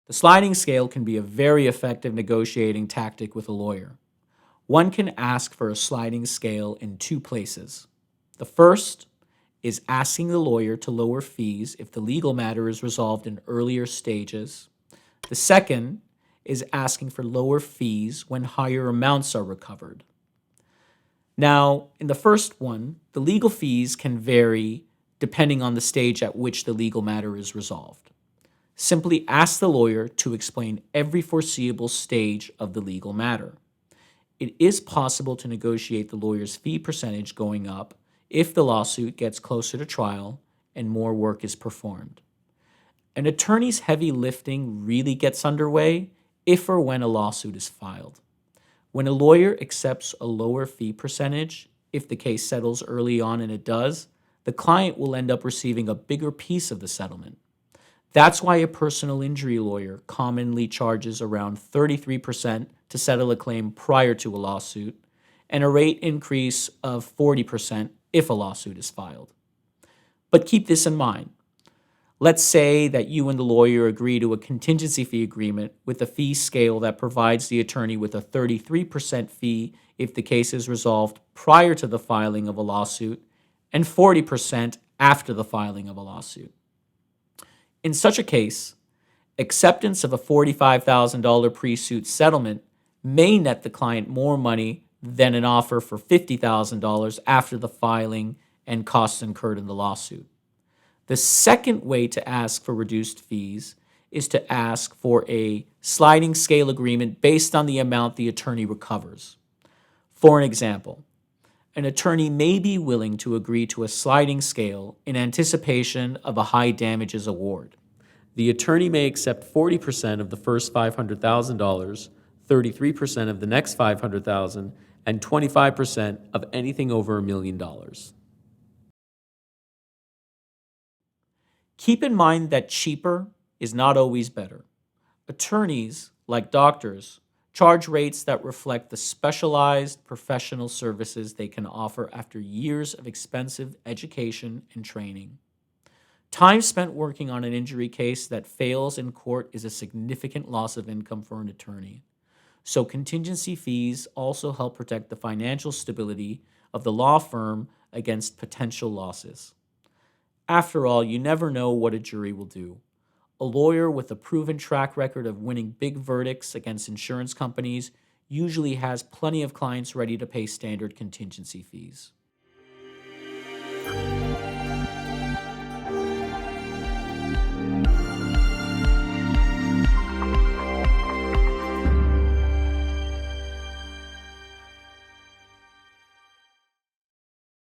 The sliding scale can be a very effective negotiating tactic with a lawyer. One can ask for a sliding scale in two places. The first is asking the lawyer to lower fees if the legal matter is resolved in earlier stages. The second is asking for lower fees when higher amounts are recovered. Now, in the first one, the legal fees can vary depending on the stage at which the legal matter is resolved. Simply ask the lawyer to explain every foreseeable stage of the legal matter. It is possible to negotiate the lawyer's fee percentage going up if the lawsuit gets closer to trial and more work is performed. An attorney's heavy lifting really gets underway if or when a lawsuit is filed. When a lawyer accepts a lower fee percentage, if the case settles early on and it does, the client will end up receiving a bigger piece of the settlement. That's why a personal injury lawyer commonly charges around 33% to settle a claim prior to a lawsuit, and a rate increase of 40% if a lawsuit is filed. But keep this in mind. Let's say that you and the lawyer agree to a contingency fee agreement with a fee scale that provides the attorney with a 33% fee if the case is resolved prior to the filing of a lawsuit and 40% after the filing of a lawsuit. In such a case, acceptance of a $45,000 pre-suit settlement may net the client more money than an offer for $50,000 after the filing and costs incurred in the lawsuit. The second way to ask for reduced fees is to ask for a sliding scale agreement based on the amount the attorney recovers. For an example, an attorney may be willing to agree to a sliding scale in anticipation of a high damages award. The attorney may accept 40% of the first $500,000, 33% of the next $500,000, and 25% of anything over $1 million. Keep in mind that cheaper is not always better. Attorneys, like doctors, charge rates that reflect the specialized professional services they can offer after years of expensive education and training. Time spent working on an injury case that fails in court is a significant loss of income for an attorney. So contingency fees also help protect the financial stability of the law firm against potential losses. After all, you never know what a jury will do. A lawyer with a proven track record of winning big verdicts against insurance companies usually has plenty of clients ready to pay standard contingency fees.